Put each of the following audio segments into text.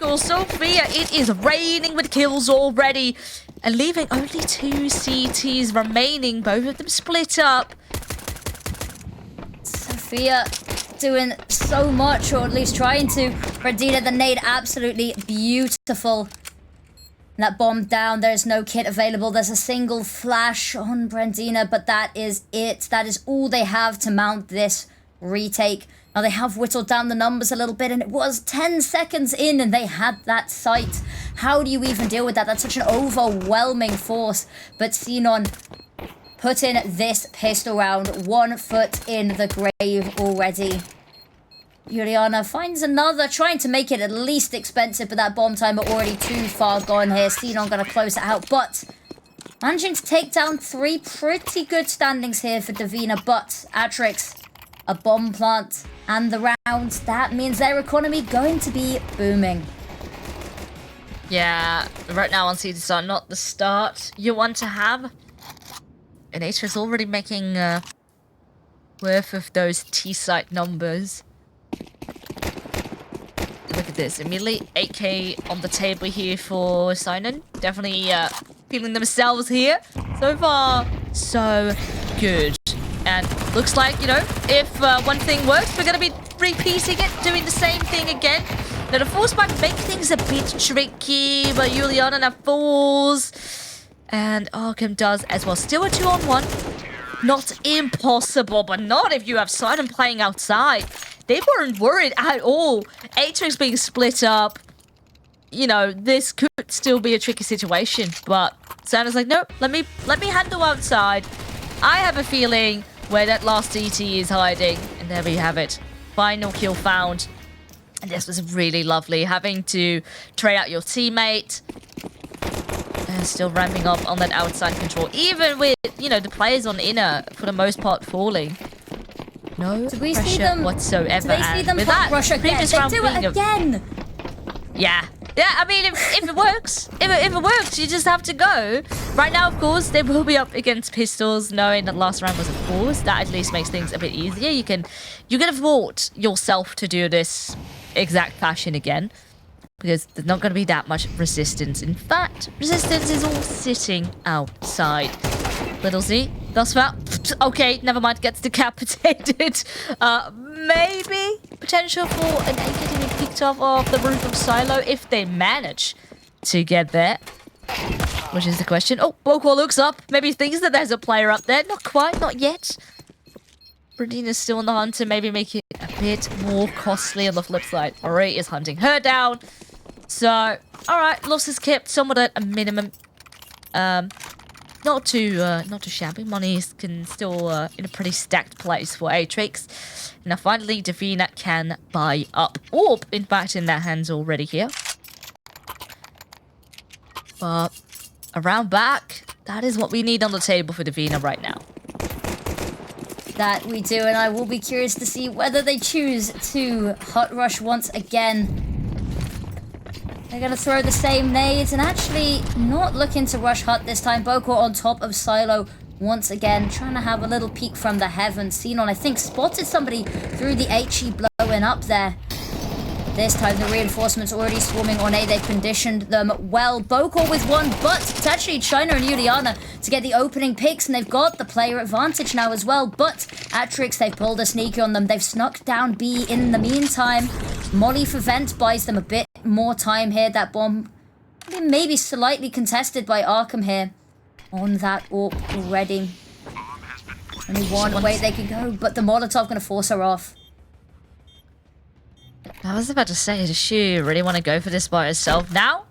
for Sophia. It is raining with kills already. And leaving only 2 CTs remaining. Both of them split up. Sophia doing so much, or at least trying to. Divina, the nade, absolutely beautiful. That bomb down, there's no kit available. There's a single flash on Divina, but that is it. That is all they have to mount this retake. Now they have whittled down the numbers a little bit, and it was 10 seconds in and they had that sight. How do you even deal with that? That's such an overwhelming force. But Xenon putting this pistol round 1 foot in the grave already. Ujliana finds another, trying to make it at least expensive, but that bomb timer already too far gone here. Xenon going to close it out, but managing to take down 3 pretty good standings here for Divina. But Atrix, a bomb plant, and the rounds, that means their economy going to be booming. Yeah, right now on CDs are not the start you want to have. And Atrix already making worth of those T-site numbers. Look at this, immediately 8k on the table here for Sinon. Definitely feeling themselves here. So far, so good. And looks like, you know, if one thing works, we're going to be repeating it, doing the same thing again. Now, the force might make things a bit tricky, but Ujliana now falls. And Arkham does as well. Still a 2-on-1. Not impossible, but not if you have Sinon playing outside. They weren't worried at all. Atrix being split up. You know, this could still be a tricky situation. But Santa's like, nope, let me handle outside. I have a feeling where that last CT is hiding. And there we have it. Final kill found. And this was really lovely. Having to trade out your teammate. And still ramping up on that outside control. Even with, you know, the players on inner, for the most part, falling. No pressure whatsoever. Do they see them rush again? They do it again! Yeah. Yeah, I mean, if it works, if it works, you just have to go. Right now, of course, they will be up against pistols, knowing that last round was a force. That at least makes things a bit easier. You can afford yourself to do this exact fashion again, because there's not going to be that much resistance. In fact, resistance is all sitting outside. Little Z, thus far. Okay, never mind, gets decapitated. Maybe potential for an AK to be picked off the roof of Silo if they manage to get there. Which is the question. Oh, bokor looks up. Maybe thinks that there's a player up there. Not quite, not yet. Divina's still on the hunt to maybe make it a bit more costly on the flip side. Ori is hunting her down. So, alright, losses kept somewhat at a minimum. Not too shabby. Money can still in a pretty stacked place for Atrix. Now finally, Divina can buy up Orb. In fact, in their hands already here. But around back, that is what we need on the table for Divina right now. That we do, and I will be curious to see whether they choose to hot rush once again. They're going to throw the same nades and actually not looking to rush hut this time. Bokor on top of Silo once again, trying to have a little peek from the heavens. Xenon, I think, spotted somebody through the HE blowing up there. This time the reinforcements already swarming on A. They've conditioned them well. Bokor with one, but it's actually China and Ujliana to get the opening picks, and they've got the player advantage now as well. But Atrix, they've pulled a sneaky on them. They've snuck down B in the meantime. Molly for Vent buys them a bit more time here. That bomb maybe slightly contested by Arkham here on that AWP already. Only one way they can go, but the Molotov going to force her off. I was about to say, does she really want to go for this by herself now?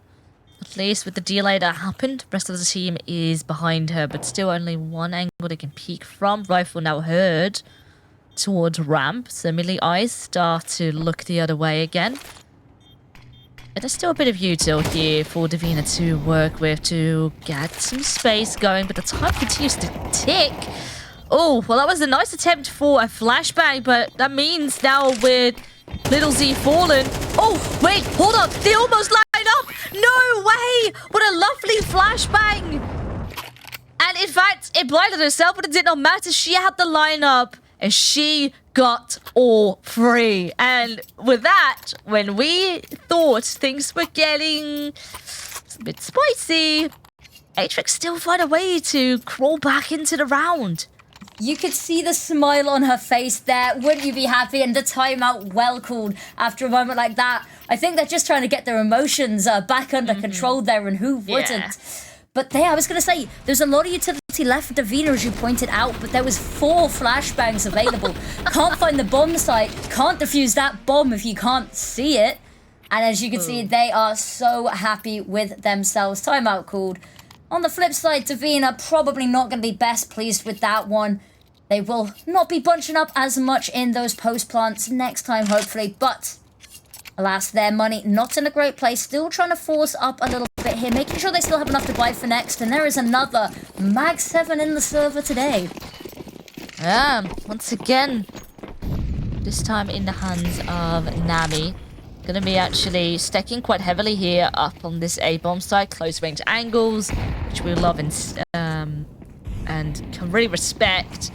At least with the delay that happened, the rest of the team is behind her, but still only one angle they can peek from. Rifle now heard towards ramp, so immediately eyes start to look the other way again. And there's still a bit of util here for Divina to work with to get some space going, but the time continues to tick. Oh, well, that was a nice attempt for a flashbang, but that means now with Little Z fallen. Oh, wait, hold on. They almost line up. No way. What a lovely flashbang. And in fact, it blinded herself, but it did not matter. She had the lineup. and she got all 3. And with that, when we thought things were getting a bit spicy, Atrix still found a way to crawl back into the round. You could see the smile on her face there. Wouldn't you be happy? And the timeout well called after a moment like that. I think they're just trying to get their emotions back under control there, and who wouldn't? Yeah. But there, I was going to say, there's a lot of utility left for Divina, as you pointed out, but there was 4 flashbangs available. Can't find the bomb site, can't defuse that bomb if you can't see it. And as you can see, they are so happy with themselves. Timeout called. On the flip side, Divina probably not going to be best pleased with that one. They will not be bunching up as much in those post plants next time, hopefully. But alas, their money not in a great place. Still trying to force up a little bit here, making sure they still have enough to buy for next. And there is another Mag 7 in the server today. Once again, this time in the hands of Nami. Gonna be actually stacking quite heavily here up on this A-bomb side, close range angles, which we love and can really respect.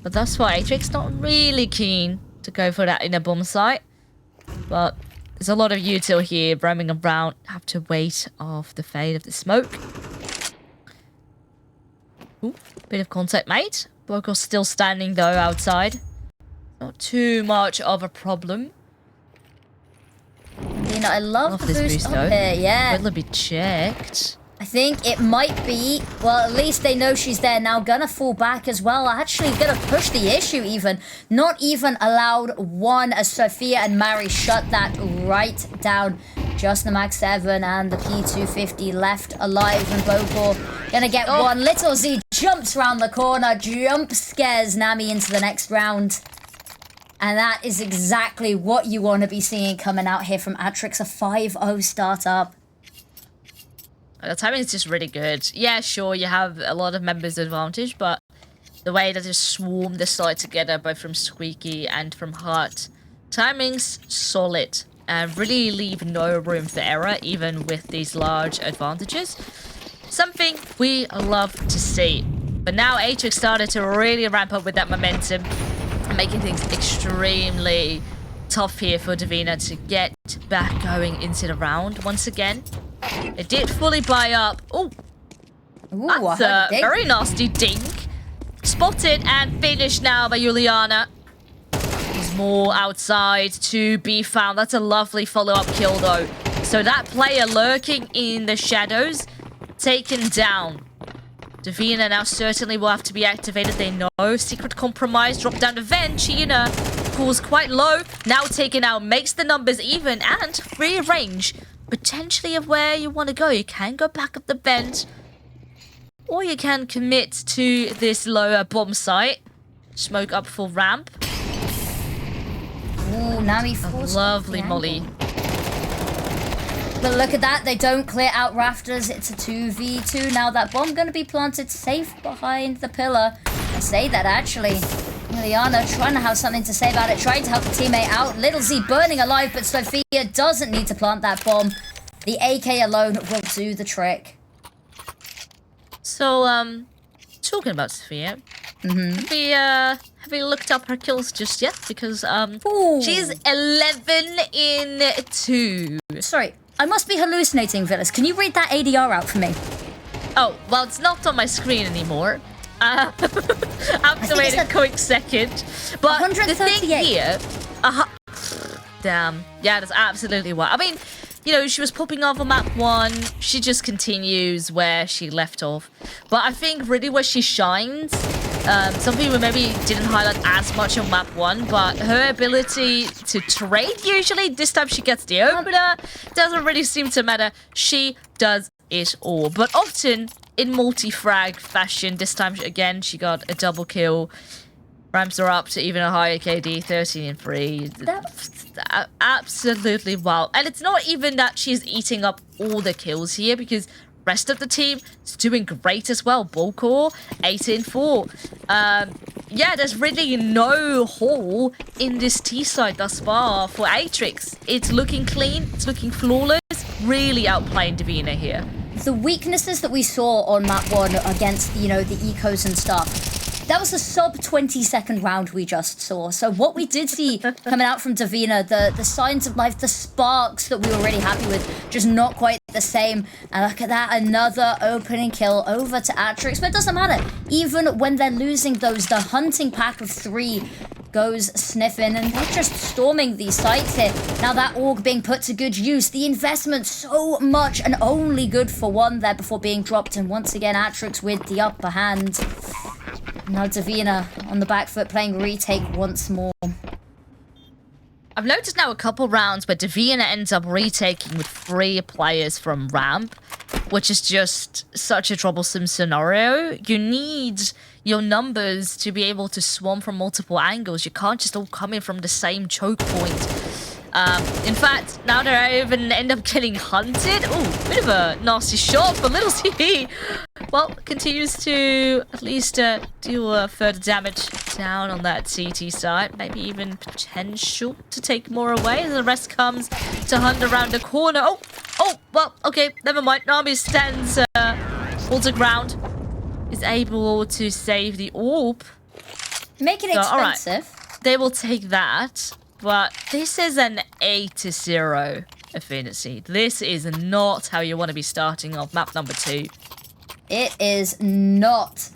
But thus far, Atrix not really keen to go for that inner bomb site. But there's a lot of util here roaming around. Have to wait off the fade of the smoke. Ooh, bit of contact made. Bokor still standing though outside. Not too much of a problem. You know, I love the boost up though. here, yeah. Will be checked. I think it might be, well, at least they know she's there now. Gonna fall back as well. Actually gonna push the issue even. Not even allowed one, as Sophia and Mary shut that right down. Just the Mag 7 and the P250 left alive, and Bokor gonna get one. Little Z jumps around the corner, jump scares Nami into the next round. And that is exactly what you want to be seeing coming out here from Atrix, a 5-0 startup. The timing is just really good. Yeah, sure, you have a lot of members advantage, but the way that they swarm the side together, both from Squeaky and from Hart, timing's solid. And really leave no room for error, even with these large advantages. Something we love to see. But now Atrix started to really ramp up with that momentum, making things extremely tough here for Divina to get back going into the round once again. It did fully buy up. Oh, that's a very nasty dink. Spotted and finished now by Ujliana. There's more outside to be found. That's a lovely follow-up kill though. So that player lurking in the shadows, taken down. Divina now certainly will have to be activated. They know. Secret compromise. Drop down the vent. Sheena pulls quite low. Now taken out. Makes the numbers even. And free range. Potentially of where you want to go. You can go back up the vent. Or you can commit to this lower bomb site. Smoke up full ramp. Ooh, Nami forced lovely molly. But look at that, they don't clear out rafters. It's a 2v2. Now that bomb gonna be planted safe behind the pillar. I say that actually. Ujliana trying to have something to say about it, trying to help the teammate out. Little Z burning alive, but Sophia doesn't need to plant that bomb. The AK alone will do the trick. So, talking about Sophia, have we looked up her kills just yet? Because, she's 11 in 2. Sorry. I must be hallucinating, Villas. Can you read that ADR out for me? Oh, well, it's not on my screen anymore. I have to wait a quick second. But the thing here... damn. Yeah, that's absolutely what... I mean, you know, she was popping off on map 1. She just continues where she left off. But I think really where she shines... some people maybe didn't highlight as much on map 1, but her ability to trade usually, this time she gets the opener, doesn't really seem to matter. She does it all, but often in multi-frag fashion. This time, again, she got a double kill. Ramps her up to even a higher KD, 13 and 3. Absolutely wow. And it's not even that she's eating up all the kills here, because rest of the team is doing great as well. Bokor, 8 and 4. Yeah, there's really no hole in this T side thus far for Atrix. It's looking clean, it's looking flawless. Really outplaying Divina here. The weaknesses that we saw on map 1 against, you know, the ecos and stuff, That was the sub 20-second round we just saw. So what we did see coming out from Divina, the signs of life, the sparks that we were really happy with, just not quite the same. And look at that, another opening kill over to Atrix. But it doesn't matter. Even when they're losing those, the hunting pack of 3 goes sniffing, and they're just storming these sites here. Now that org being put to good use. The investment so much and only good for 1 there before being dropped. And once again, Atrix with the upper hand. Now Divina on the back foot playing retake once more. I've noticed now a couple rounds where Divina ends up retaking with 3 players from ramp, which is just such a troublesome scenario. You need your numbers to be able to swarm from multiple angles. You can't just all come in from the same choke point. In fact, now they even end up getting hunted. Oh, bit of a nasty shot for Little C. Well, continues to at least do further damage down on that CT side. Maybe even potential to take more away as the rest comes to hunt around the corner. Oh, well, okay, never mind. Nami stands holds the ground. Is able to save the orb. Making it expensive. Right, they will take that. But this is an 8-0 affinity. This is not how you want to be starting off map number 2. It is not.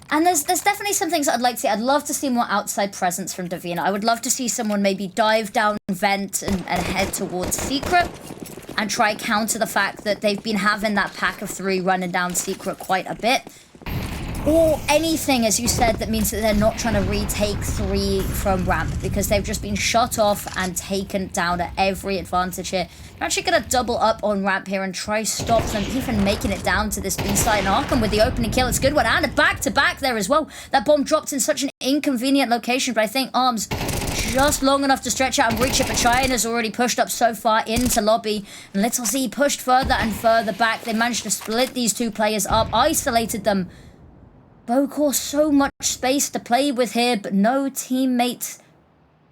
And there's definitely some things I'd like to see. I'd love to see more outside presence from Divina. I would love to see someone maybe dive down vent and head towards Secret and try counter the fact that they've been having that pack of 3 running down Secret quite a bit. Or anything, as you said, that means that they're not trying to retake 3 from ramp because they've just been shut off and taken down at every advantage here. They're actually going to double up on ramp here and try stop them even making it down to this B side. And Arkham with the opening kill. It's a good one. And a back-to-back there as well. That bomb dropped in such an inconvenient location, but I think Arms just long enough to stretch out and reach it. But Cheyenne already pushed up so far into lobby. And Little Z pushed further and further back. They managed to split these 2 players up, isolated them. Bokor, so much space to play with here, but no teammates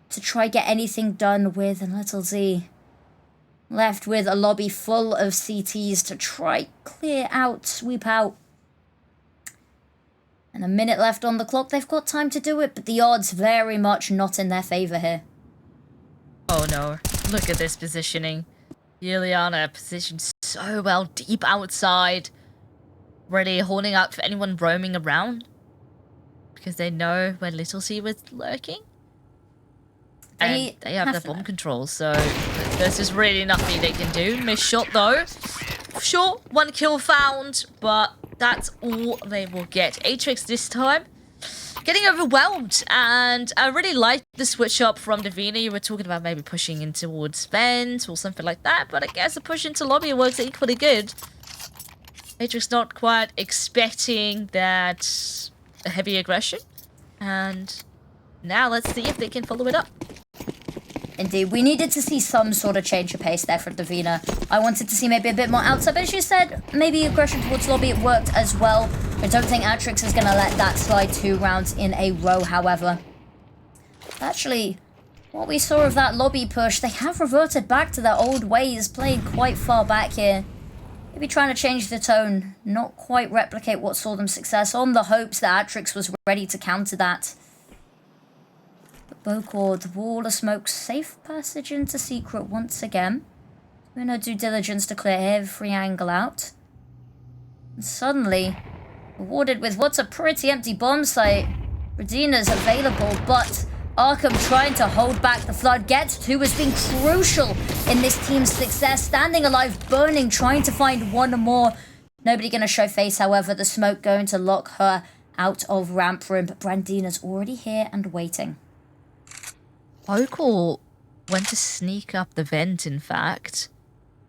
to try get anything done with. And Little Z left with a lobby full of CTs to try clear out, sweep out. And a minute left on the clock. They've got time to do it, but the odds very much not in their favor here. Oh no, look at this positioning. Ujliana positioned so well deep outside. Really holding out for anyone roaming around because they know where Little C was lurking. And they have the bomb control, so there's just really nothing they can do. Missed shot though. Sure, 1 kill found, but that's all they will get. Atrix this time getting overwhelmed, and I really like the switch up from Divina. You were talking about maybe pushing in towards vent or something like that, but I guess a push into lobby works equally good. Atrix not quite expecting that heavy aggression. And now let's see if they can follow it up. Indeed, we needed to see some sort of change of pace there from Divina. I wanted to see maybe a bit more outside, but as you said, maybe aggression towards lobby, it worked as well. I don't think Atrix is going to let that slide 2 rounds in a row, however. Actually, what we saw of that lobby push, they have reverted back to their old ways, playing quite far back here. Maybe trying to change the tone, not quite replicate what saw them success, on the hopes that Atrix was ready to counter that. But Bokor, the wall of smoke, safe passage into Secret once again. Doing her due diligence to clear every angle out. And suddenly, rewarded with what's a pretty empty bomb site. Redina's available, but Arkham trying to hold back the flood. Gets who has been crucial in this team's success. Standing alive, burning, trying to find 1 more. Nobody going to show face, however. The smoke going to lock her out of ramp room. But Brandina's already here and waiting. Bokor went to sneak up the vent, in fact.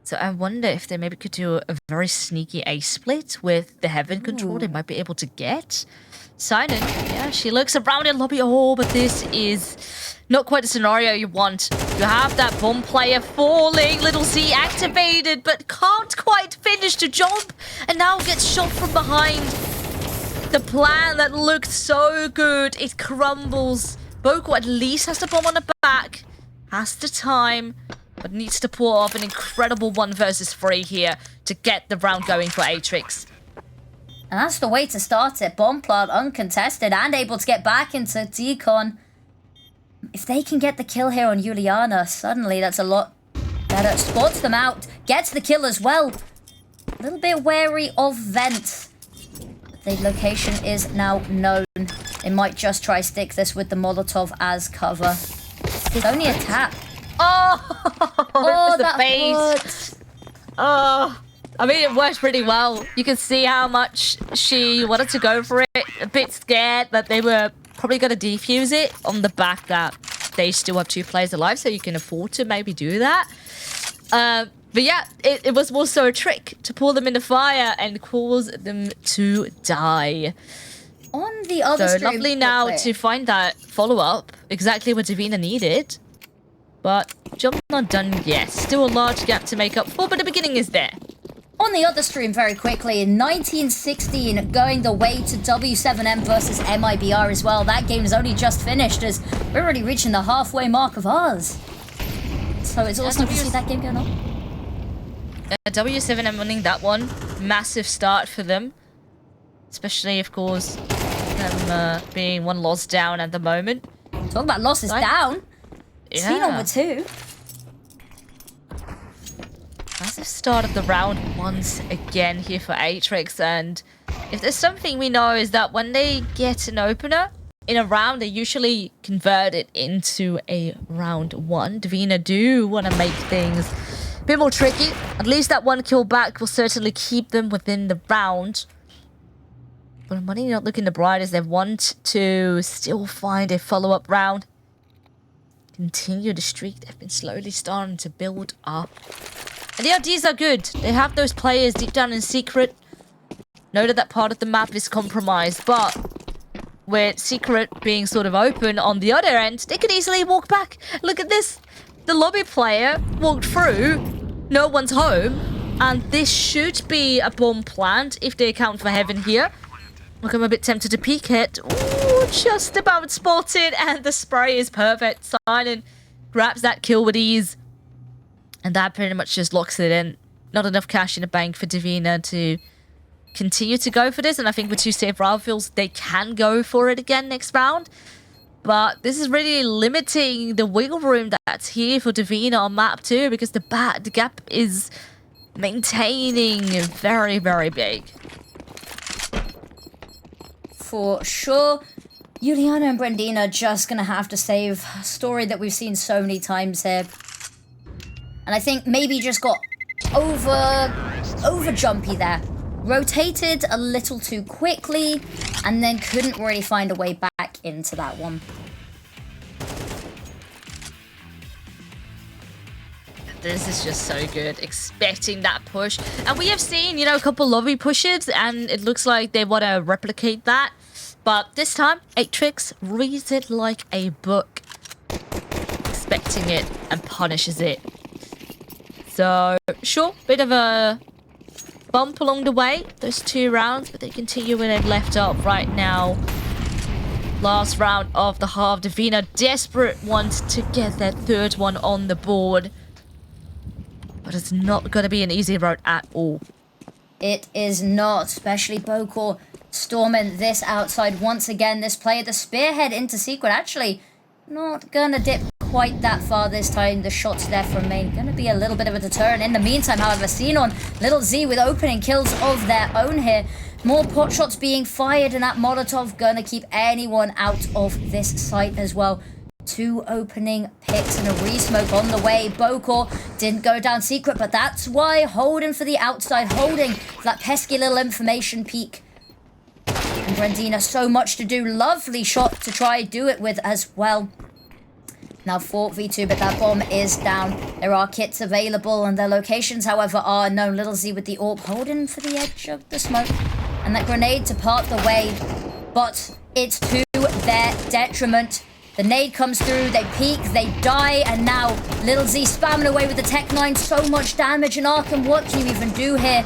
So I wonder if they maybe could do a very sneaky A-split with the heaven control they might be able to get. Sinon, yeah, she looks around in lobby. Oh, but this is not quite the scenario you want. You have that bomb player falling, Little C activated, but can't quite finish the job, and now gets shot from behind. The plan that looked so good, it crumbles. Bokor at least has the bomb on the back, has the time, but needs to pull off an incredible 1 versus 3 here to get the round going for Atrix. And that's the way to start it. Bomb plant uncontested and able to get back into Decon. If they can get the kill here on Ujliana, suddenly that's a lot better. Spots them out, gets the kill as well. A little bit wary of vents. The location is now known. They might just try stick this with the Molotov as cover. It's only a tap. Oh, the that bait. hurts. Oh, I mean, it worked pretty well. You can see how much she wanted to go for it. A bit scared that they were probably going to defuse it on the back that they still have 2 players alive, so you can afford to maybe do that. But yeah, it was also a trick to pull them in the fire and cause them to die. On the other So stream, lovely now to find that follow-up, exactly what Divina needed. But job not done yet. Still a large gap to make up for, but the beginning is there. On the other stream, very quickly, in 1916 going the way to W7M versus MIBR as well. That game is only just finished as we're already reaching the halfway mark of ours. So it's awesome to see that game going on. W7M winning that one. Massive start for them. Especially, of course, them being 1 loss down at the moment. Talk about losses down. Yeah. Seen on with 2. Massive start of the round once again here for Atrix, and if there's something we know is that when they get an opener in a round, they usually convert it into a round 1. Divina do want to make things a bit more tricky. At least that 1 kill back will certainly keep them within the round. But money not looking the brightest. They want to still find a follow-up round. Continue the streak they've been slowly starting to build up. And the ideas are good. They have those players deep down in secret. Know that part of the map is compromised, but with secret being sort of open on the other end, they could easily walk back. Look at this. The lobby player walked through. No one's home. And this should be a bomb plant if they account for heaven here. Look, I'm a bit tempted to peek it. Ooh, just about spotted. And the spray is perfect. Silent grabs that kill with ease. And that pretty much just locks it in. Not enough cash in the bank for Divina to continue to go for this. And I think with 2 safe rifles, they can go for it again next round. But this is really limiting the wiggle room that's here for Divina on map 2. Because the gap is maintaining very, very big. For sure. Ujliana and Brandina are just going to have to save a story that we've seen so many times here. And I think maybe just got over jumpy there. Rotated a little too quickly and then couldn't really find a way back into that one. This is just so good. Expecting that push. And we have seen, a couple lobby pushes and it looks like they want to replicate that. But this time, Atrix reads it like a book. Expecting it and punishes it. So, sure, bit of a bump along the way, those 2 rounds, but they continue where they've left off right now. Last round of the half. Divina desperate wants to get their 3rd one on the board. But it's not going to be an easy road at all. It is not, especially bokor storming this outside once again. This player, the spearhead into secret, actually not going to dip quite that far this time. The shots there from main going to be a little bit of a deterrent. In the meantime, however, seen on Little Z with opening kills of their own here. More pot shots being fired, and that Molotov going to keep anyone out of this site as well. 2 opening picks and a re-smoke on the way. Bokor didn't go down secret, but that's why holding for the outside, holding for that pesky little information peak. And Brandina, so much to do. Lovely shot to try do it with as well. Now 4v2, but that bomb is down. There are kits available, and their locations, however, are unknown. Little Z with the AWP holding for the edge of the smoke. And that grenade to part the way, but it's to their detriment. The nade comes through, they peek, they die, and now Little Z spamming away with the Tech 9. So much damage, and Arkham, what can you even do here?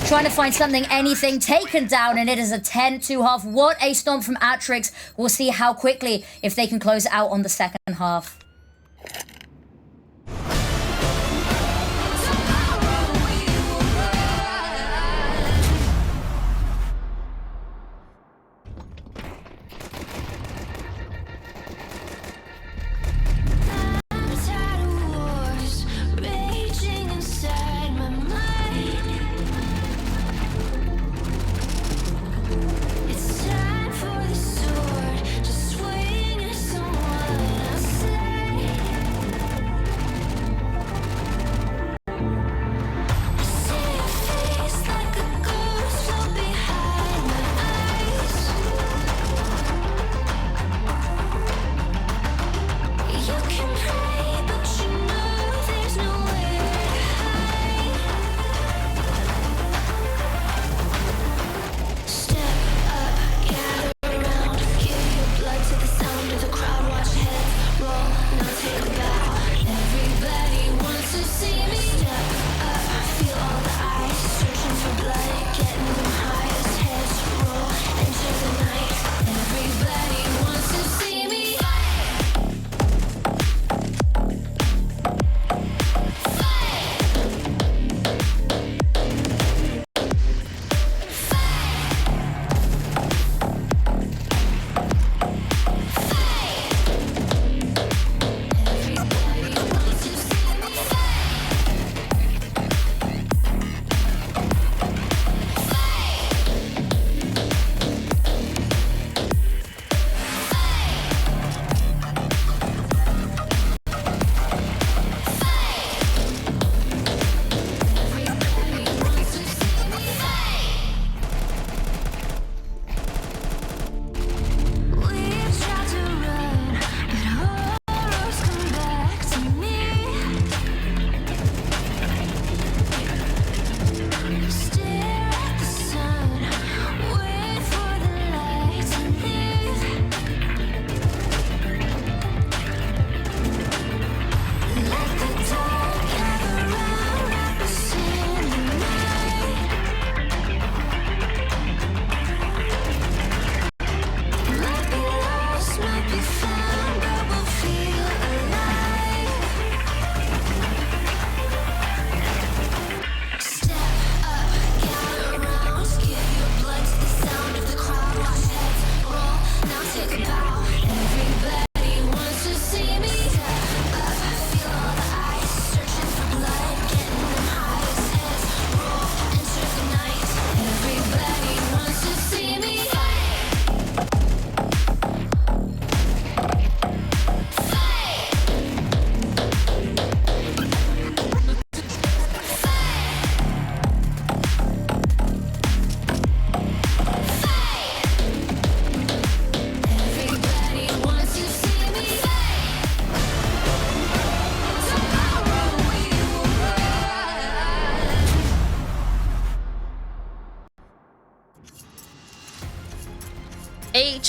Trying to find something, anything, taken down, and it is a 10-2 half. What a stomp from Atrix. We'll see how quickly, if they can close it out on the second half.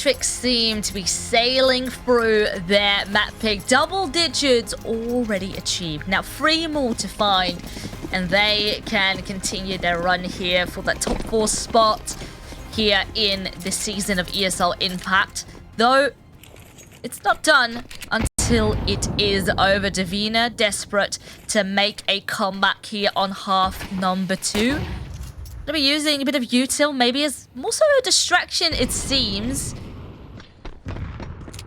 Atrix seem to be sailing through their map pick. Double digits already achieved. Now 3 more to find, and they can continue their run here for that top 4 spot here in this season of ESL Impact. Though, it's not done until it is over. Divina desperate to make a comeback here on half number 2. Gonna be using a bit of util, maybe as more so a distraction, it seems.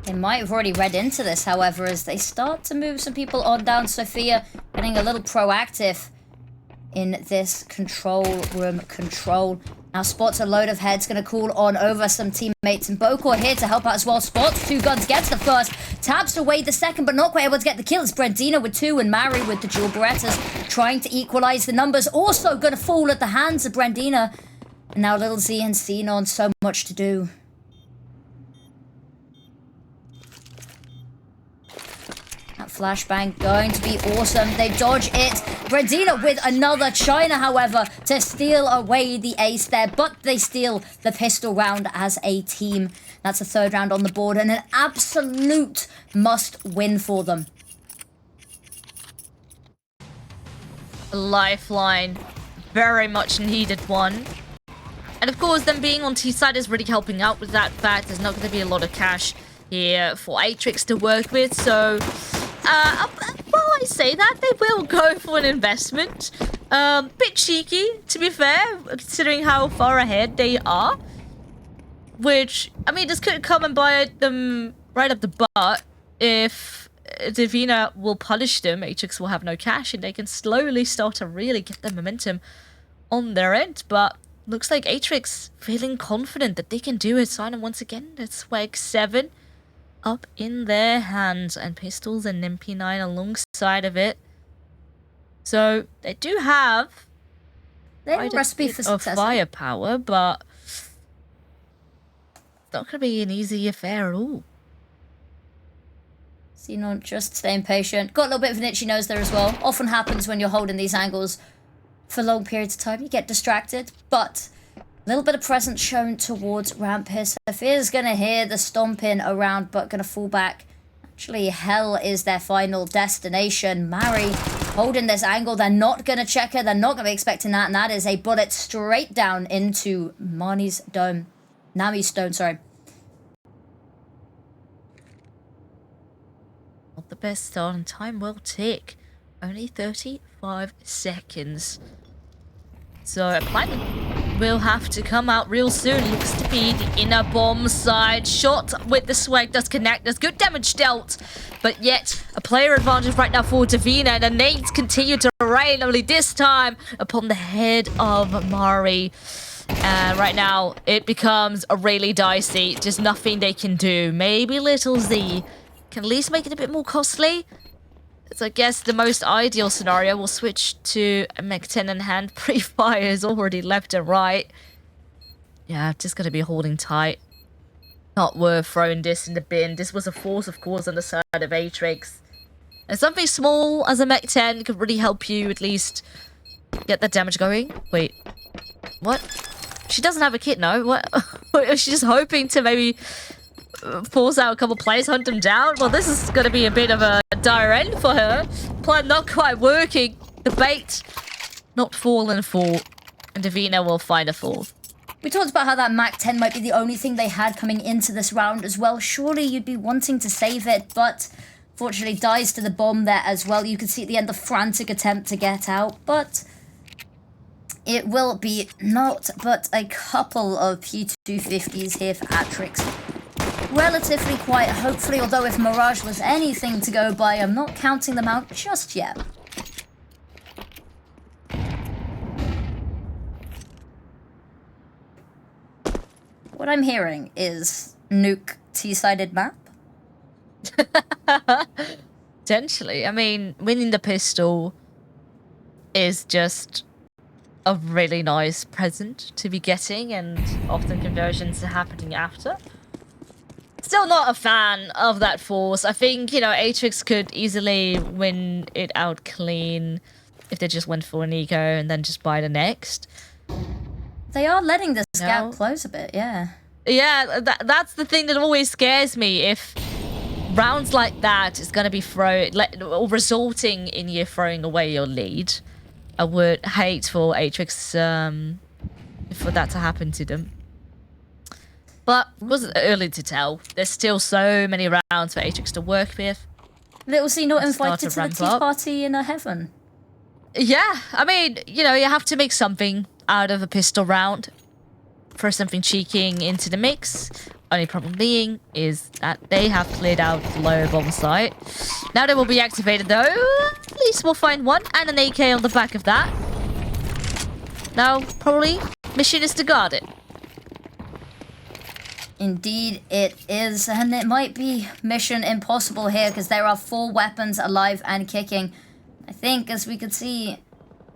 They might have already read into this, however, as they start to move some people on down. Sophia getting a little proactive in this control room control. Now Spot's a load of heads, gonna call on over some teammates, and bokor here to help out as well. Spot's 2 guns, gets the first, taps away the second, but not quite able to get the kill. It's Divina with 2 and Mari with the dual Berettas trying to equalize the numbers. Also gonna fall at the hands of Divina. And now Little Z and Xenon, so much to do. That flashbang going to be awesome. They dodge it. Divina with another China, however, to steal away the ace there. But they steal the pistol round as a team. That's a 3rd round on the board and an absolute must-win for them. Lifeline. Very much needed one. And of course, them being on T-side is really helping out with that fact. There's not going to be a lot of cash here for Atrix to work with, so... well, I say that, they will go for an investment. Bit cheeky, to be fair, considering how far ahead they are. Which, I mean, this could come and bite them right up the butt. If Divina will punish them, Atrix will have no cash, and they can slowly start to really get the momentum on their end. But looks like Atrix feeling confident that they can do it. Sign once again, that's swag 7. Up in their hands, and pistols and MP9 alongside of it. So they do have a recipe for success. Firepower, but it's not going to be an easy affair at all. Xenon just staying patient. Got a little bit of an itchy nose there as well. Often happens when you're holding these angles for long periods of time. You get distracted, but a little bit of presence shown towards ramp here. Sophia's going to hear the stomping around, but going to fall back. Actually, hell is their final destination. Mari holding this angle. They're not going to check her. They're not going to be expecting that. And that is a bullet straight down into Nami's stone, sorry. Not the best start, and time will tick. Only 35 seconds. So a plan will have to come out real soon. Looks to be the inner bomb side. Shot with the swag does connect. There's good damage dealt. But yet, a player advantage right now for Divina. And the nades continue to rain, only this time upon the head of Mari. And right now, it becomes a really dicey. Just nothing they can do. Maybe Little Z can at least make it a bit more costly. So I guess the most ideal scenario will switch to a Mech-10 in hand. Pre-fires already left and right. Yeah, just going to be holding tight. Not worth throwing this in the bin. This was a force, of course, on the side of Atrix. And something small as a Mech-10 could really help you at least get that damage going. Wait, what? She doesn't have a kit, no? What? Is she just hoping to maybe force out a couple plays, hunt them down? Well, this is going to be a bit of a dire end for her. Plan not quite working. The bait not fallen for. And Divina will find a fall. We talked about how that Mach-10 might be the only thing they had coming into this round as well. Surely you'd be wanting to save it, but fortunately dies to the bomb there as well. You can see at the end the frantic attempt to get out, but it will be not but a couple of P250s here for Atrix. Relatively quiet, hopefully, although if Mirage was anything to go by, I'm not counting them out just yet. What I'm hearing is Nuke T-sided map. Potentially. I mean, winning the pistol is just a really nice present to be getting, and often conversions are happening after. Still not a fan of that force. I think, you know, Atrix could easily win it out clean if they just went for an eco and then just buy the next. They are letting this gap close a bit, yeah. Yeah, that's the thing that always scares me. If rounds like that is going to be or resulting in you throwing away your lead, I would hate for Atrix for that to happen to them. But it was early to tell. There's still so many rounds for Atrix to work with. Little C not invited to the tea party in heaven. Yeah, I mean, you know, you have to make something out of a pistol round. Throw something cheeking into the mix. Only problem being is that they have cleared out the lower bomb site. Now they will be activated though. At least we'll find one and an AK on the back of that. Now, probably, mission is to guard it. Indeed it is, and it might be mission impossible here because there are 4 weapons alive and kicking. I think, as we could see,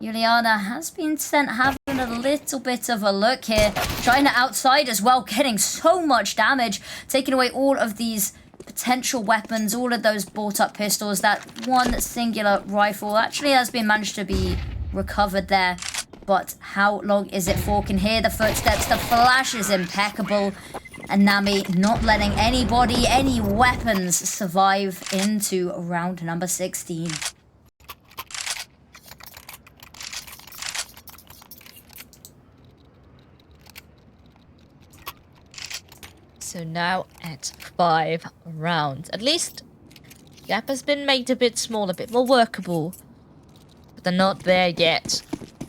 Ujliana has been sent having a little bit of a look here. Trying to outside as well, getting so much damage. Taking away all of these potential weapons, all of those bought-up pistols. That one singular rifle actually has been managed to be recovered there. But how long is it for? Can hear the footsteps. The flash is impeccable. And Nami not letting anybody, any weapons survive into round number 16. So now at 5 rounds. At least gap has been made a bit smaller, a bit more workable. But they're not there yet.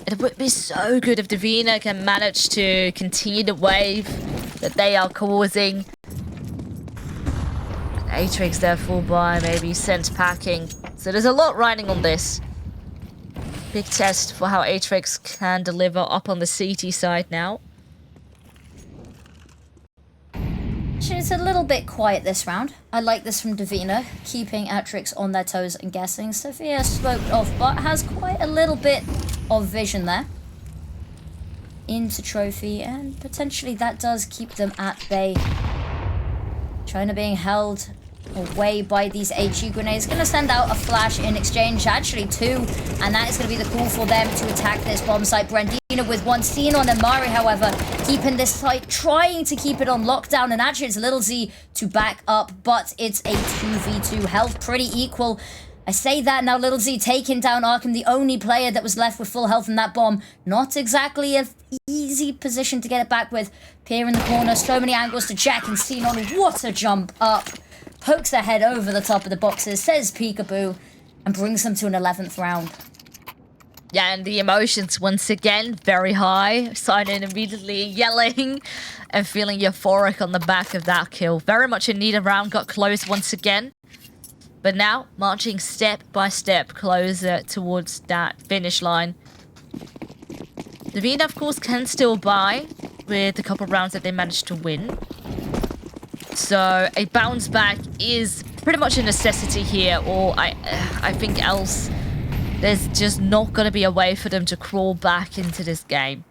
It would be so good if Divina can manage to continue the wave that they are causing. Atrix therefore by maybe sent packing. So there's a lot riding on this. Big test for how Atrix can deliver up on the CT side now. It's a little bit quiet this round. I like this from Divina, keeping Atrix on their toes and guessing. Sophia sloped off, but has quite a little bit of vision there. Into Trophy, and potentially that does keep them at bay. China being held away by these HE grenades. Going to send out a flash in exchange, actually 2, and that is going to be the call for them to attack this bomb site. Brandina with 1 seen on Amari, however, keeping this site, trying to keep it on lockdown, and actually it's Little Z to back up, but it's a 2v2. Health pretty equal. I say that now, Little Z taking down Arkham, the only player that was left with full health in that bomb. Not exactly an easy position to get it back with. Peer in the corner, so many angles to check, and Xenon, what a jump up. Pokes their head over the top of the boxes, says peekaboo, and brings them to an 11th round. Yeah, and the emotions once again very high. Simon immediately yelling and feeling euphoric on the back of that kill. Very much in need of round, got close once again. But now, marching step by step closer towards that finish line. Divina, of course, can still buy with a couple of rounds that they managed to win. So a bounce back is pretty much a necessity here, or I think else there's just not going to be a way for them to crawl back into this game.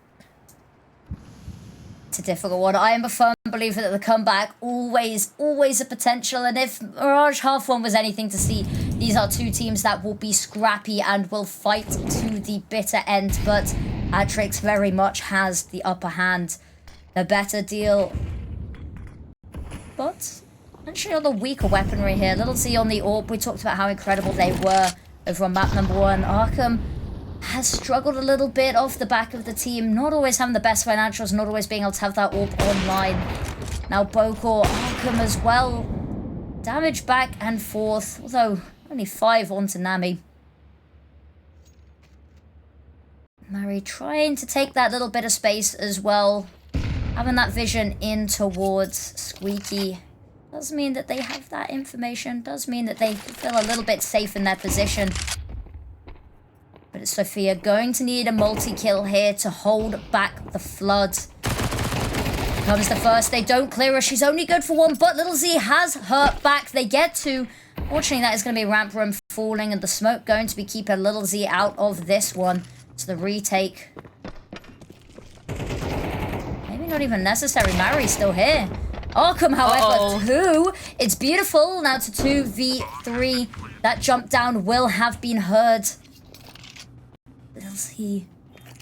It's a difficult one. I am a firm believer that the comeback always a potential, and if Mirage Half One was anything to see, these are 2 teams that will be scrappy and will fight to the bitter end, but Atrix very much has the upper hand. The better deal. But actually on the weaker weaponry here. Little Z on the AWP. We talked about how incredible they were over on map number 1. Arkham has struggled a little bit off the back of the team. Not always having the best financials, not always being able to have that AWP online. Now bokor, Arkham as well. Damage back and forth. Although only 5 onto Nami. Mary trying to take that little bit of space as well. Having that vision in towards Squeaky does mean that they have that information. Does mean that they feel a little bit safe in their position. But it's Sophia going to need a multi-kill here to hold back the flood. Here comes the first. They don't clear her. She's only good for 1, but Little Z has her back. They get 2. Fortunately, that is going to be ramp room falling, and the smoke going to be keeping Little Z out of this one. So the retake. Maybe not even necessary. Mary's still here. Arkham, however, 2. It's beautiful. Now to 2v3. That jump down will have been heard. Little Z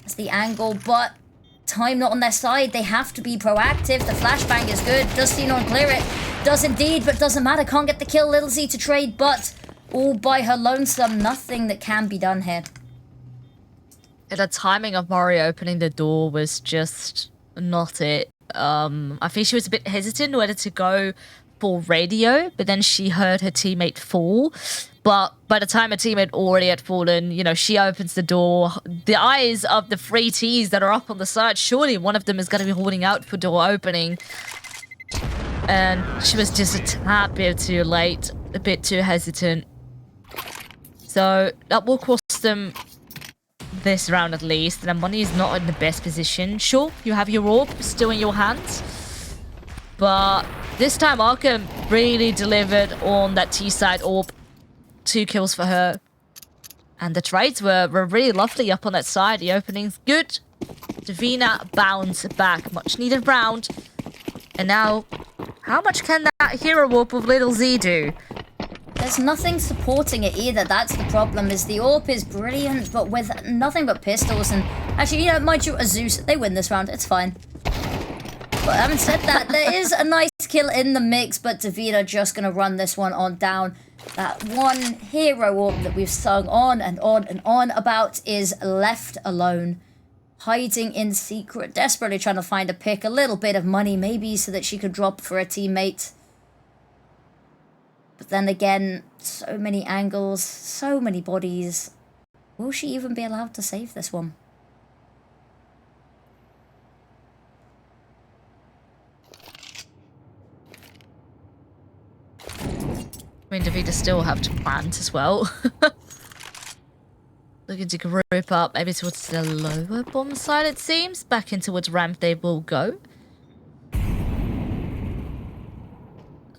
has the angle, but time not on their side. They have to be proactive. The flashbang is good. Does Xenon clear it? Does indeed, but doesn't matter. Can't get the kill. Little Z to trade, but all by her lonesome. Nothing that can be done here. The timing of Mari opening the door was just not it. I think she was a bit hesitant whether to go for radio, but then she heard her teammate fall. But by the time her teammate already had fallen, you know, she opens the door. The eyes of the 3 Ts that are up on the side, surely one of them is going to be holding out for door opening. And she was just a tad bit too late, a bit too hesitant. So that will cost them this round at least. And Money is not in the best position. Sure, you have your orb still in your hands, but this time Arkham really delivered on that T-side orb. 2 kills for her. And the trades were really lovely up on that side. The opening's good. Divina bounced back. Much needed round. And now, how much can that hero warp of Little Z do? There's nothing supporting it either. That's the problem, is the AWP is brilliant, but with nothing but pistols. And actually, you know, mind you, Zeus, they win this round. It's fine. But having said that, there is a nice kill in the mix, but Divina just going to run this one on down. That one hero AWP that we've sung on and on and on about is left alone. Hiding in secret, desperately trying to find a pick, a little bit of money maybe so that she could drop for a teammate. But then again, so many angles, so many bodies. Will she even be allowed to save this one? I mean, Divina still have to plant as well. Looking to group up, maybe towards the lower bomb side, it seems. Back in towards ramp they will go.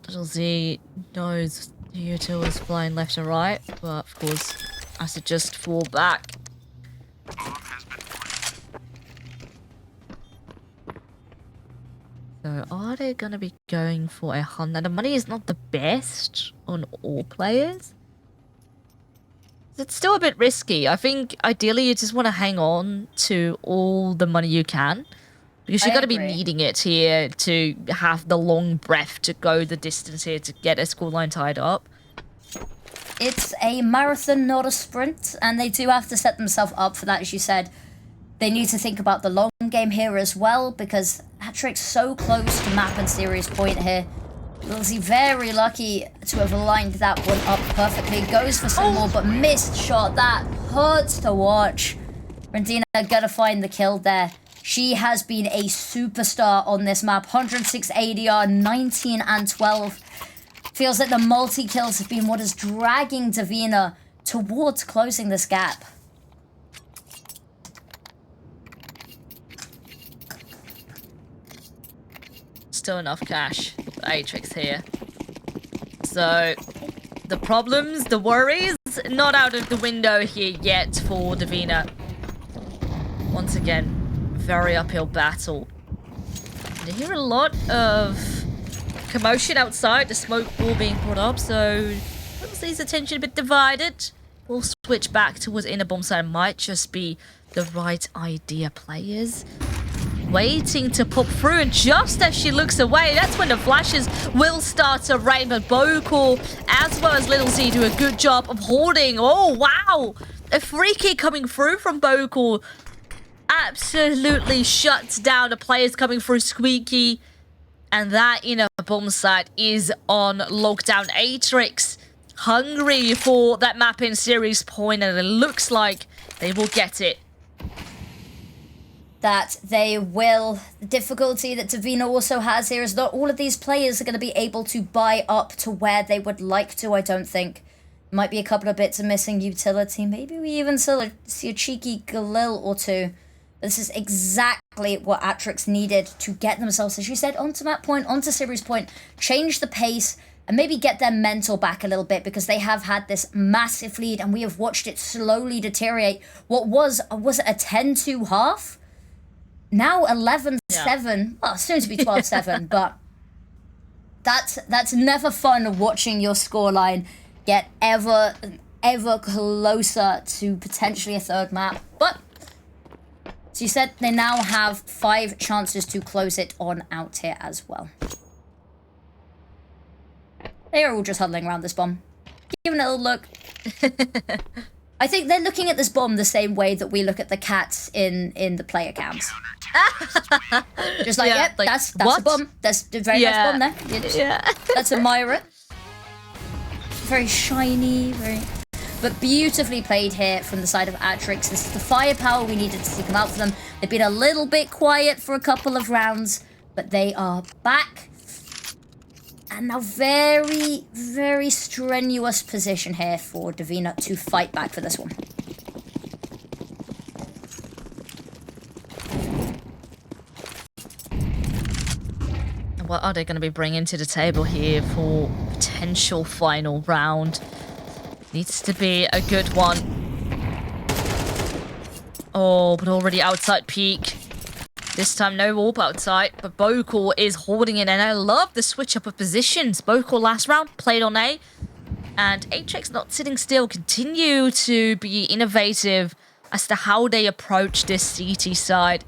Little Z knows the util is flying left and right, but of course has to just fall back. So are they going to be going for a hunt? Now the money is not the best on all players. It's still a bit risky. I think ideally you just want to hang on to all the money you can. Because you're going to be needing it here to have the long breath to go the distance here to get a scoreline tied up. It's a marathon, not a sprint. And they do have to set themselves up for that, as you said. They need to think about the long game here as well, because Atrix so close to map and series point here. Lilzy very lucky to have lined that one up perfectly. Goes for some more, but missed shot. That hurts to watch. Rendina gonna find the kill there. She has been a superstar on this map. 106 ADR, 19 and 12. Feels like the multi-kills have been what is dragging Divina towards closing this gap. Still enough cash for Atrix here. So the problems, the worries, not out of the window here yet for Divina. Once again, very uphill battle. And you hear a lot of commotion outside, the smoke wall being put up, so Lizzie's attention a bit divided. We'll switch back towards inner bomb side. Might just be the right idea, players. Waiting to pop through, and just as she looks away, that's when the flashes will start to rain. But bokor, as well as Little Z, do a good job of holding. Oh, wow! A free kick coming through from bokor. Absolutely shuts down the players coming through Squeaky. And that inner bomb site is on lockdown. Atrix hungry for that map in series point, and it looks like they will get it. That they will. The difficulty that Divina also has here is not all of these players are going to be able to buy up to where they would like to, I don't think. Might be a couple of bits of missing utility. Maybe we even see a cheeky Galil or two. This is exactly what Atrix needed to get themselves, as you said, onto map point, onto series point, change the pace, and maybe get their mental back a little bit, because they have had this massive lead, and we have watched it slowly deteriorate. What was it a 10-2 half? Now 11-7, yeah. Well, soon to be 12-7, but that's never fun watching your scoreline get ever closer to potentially a third map. But So you said they now have 5 chances to close it on out here as well. They are all just huddling around this bomb. Give it a little look. I think they're looking at this bomb the same way that we look at the cats in the player cams. Just like, yep, like, that's a bomb. That's a very nice bomb there. Let's admire it. Very shiny, very... But beautifully played here from the side of Atrix. This is the firepower we needed to come out for them. They've been a little bit quiet for a couple of rounds, but they are back. And now very, very strenuous position here for Divina to fight back for this one. What are they going to be bringing to the table here for potential final round? Needs to be a good one. Oh, but already outside peak. This time no warp outside, but bokor is holding it, and I love the switch up of positions. bokor last round played on A, and Atrix not sitting still, continue to be innovative as to how they approach this CT side.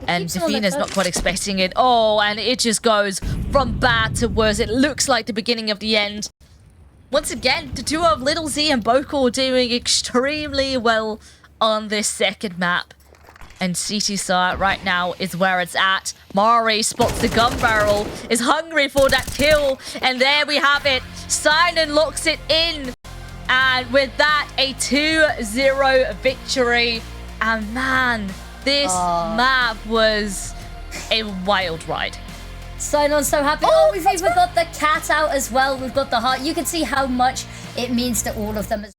And Divina's not quite expecting it. Oh, and it just goes from bad to worse. It looks like the beginning of the end. Once again, the duo of Little Z and bokor doing extremely well on this second map. And CT side right now is where it's at. Mari spots the gun barrel, is hungry for that kill. And there we have it. Synon locks it in. And with that, a 2-0 victory. And man, this map was a wild ride. Synon's so happy. Oh, we've even got the cat out as well. We've got the heart. You can see how much it means to all of them.